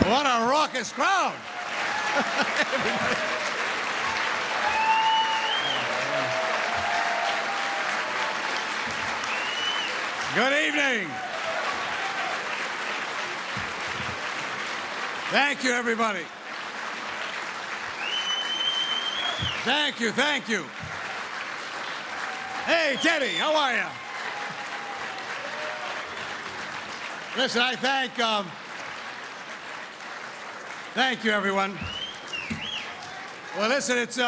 What a raucous crowd. Good evening. Thank you, everybody. Thank you, thank you. Hey, Teddy, how are you? Listen, I thank you, everyone. Well, listen, it's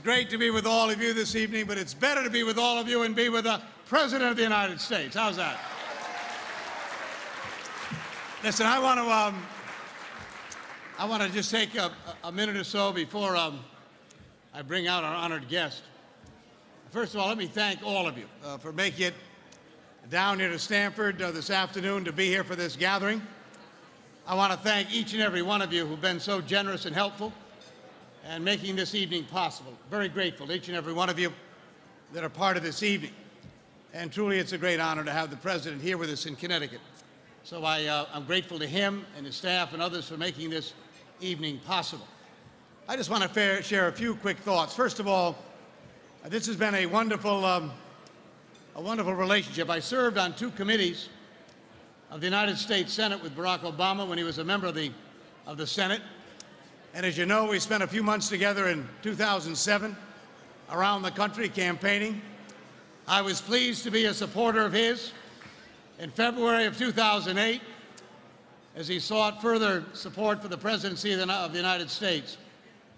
great to be with all of you this evening, but it's better to be with all of you and be with the President of the United States. How's that? Listen, I want to just take a minute or so before I bring out our honored guest. First of all, let me thank all of you for making it down here to Stamford this afternoon to be here for this gathering. I want to thank each and every one of you who've been so generous and helpful and making this evening possible. Very grateful to each and every one of you that are part of this evening. And truly, it's a great honor to have the President here with us in Connecticut. So I'm grateful to him and his staff and others for making this evening possible. I just want to share a few quick thoughts. First of all, this has been a wonderful relationship. I served on 2 committees of the United States Senate with Barack Obama when he was a member of the Senate. And as you know, we spent a few months together in 2007 around the country campaigning. I was pleased to be a supporter of his in February of 2008 as he sought further support for the presidency of the United States.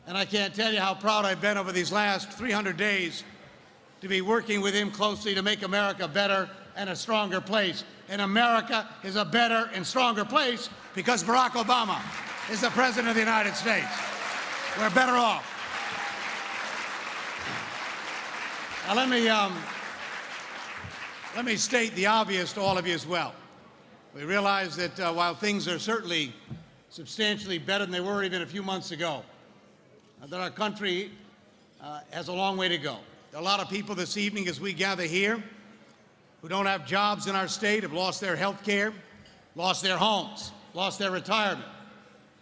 And I can't tell you how proud I've been over these last 300 days to be working with him closely to make America better and a stronger place. And America is a better and stronger place because Barack Obama is the President of the United States. We're better off. Now let me state the obvious to all of you as well. We realize that while things are certainly substantially better than they were even a few months ago, that our country has a long way to go. There are a lot of people this evening as we gather here who don't have jobs in our state, have lost their health care, lost their homes, lost their retirement.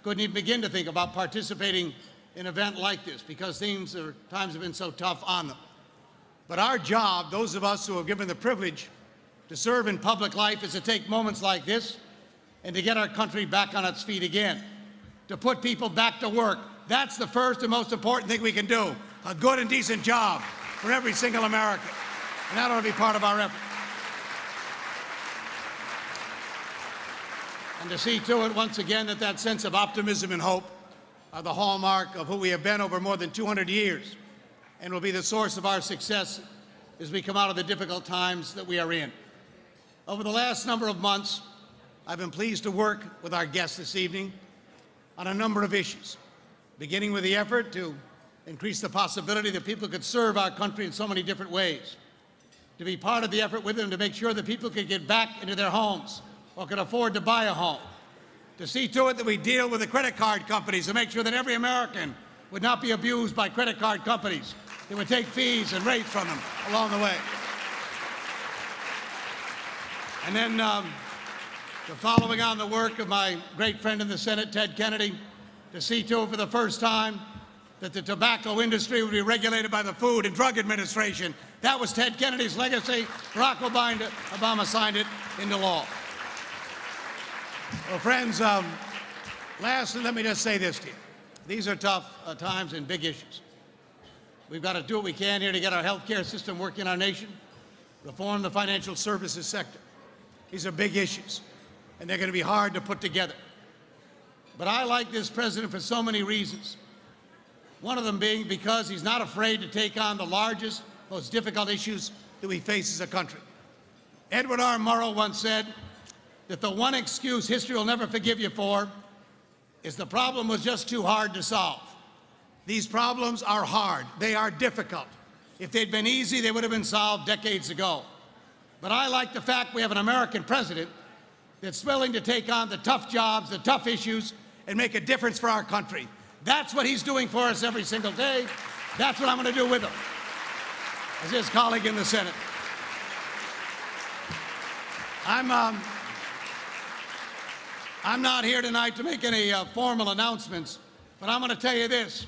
Couldn't even begin to think about participating in an event like this because times have been so tough on them. But our job, those of us who are given the privilege to serve in public life, is to take moments like this and to get our country back on its feet again, to put people back to work. That's the first and most important thing we can do, a good and decent job for every single American. And that ought to be part of our effort. And to see to it, once again, that that sense of optimism and hope are the hallmark of who we have been over more than 200 years and will be the source of our success as we come out of the difficult times that we are in. Over the last number of months, I've been pleased to work with our guests this evening on a number of issues, beginning with the effort to increase the possibility that people could serve our country in so many different ways, to be part of the effort with them to make sure that people could get back into their homes or could afford to buy a home, to see to it that we deal with the credit card companies to make sure that every American would not be abused by credit card companies that would take fees and rates from them along the way. And then following on the work of my great friend in the Senate, Ted Kennedy, to see to it for the first time that the tobacco industry would be regulated by the Food and Drug Administration. That was Ted Kennedy's legacy. Barack Obama signed it into law. Well, friends, lastly, let me just say this to you. These are tough times and big issues. We've got to do what we can here to get our health care system working in our nation, reform the financial services sector. These are big issues, and they're going to be hard to put together. But I like this president for so many reasons. One of them being because he's not afraid to take on the largest, most difficult issues that we face as a country. Edward R. Murrow once said that the one excuse history will never forgive you for is the problem was just too hard to solve. These problems are hard. They are difficult. If they'd been easy, they would have been solved decades ago. But I like the fact we have an American president that's willing to take on the tough jobs, the tough issues, and make a difference for our country. That's what he's doing for us every single day. That's what I'm going to do with him as his colleague in the Senate. I'm not here tonight to make any formal announcements, but I'm going to tell you this.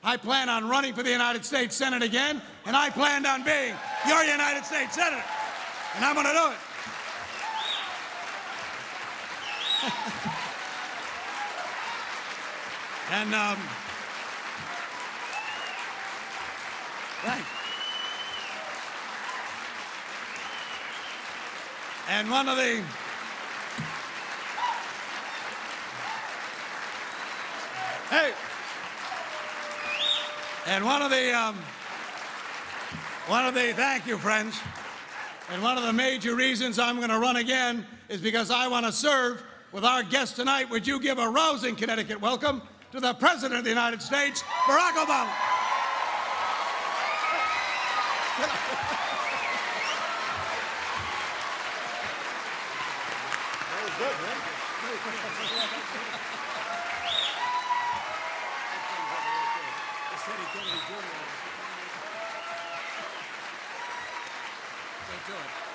I plan on running for the United States Senate again, and I planned on being your United States Senator, and I'm going to do it. And thanks. And one of the thank you, friends. And one of the major reasons I'm going to run again is because I want to serve with our guest tonight. Would you give a rousing Connecticut welcome to the President of the United States, Barack Obama? That was good, man. Let's do it.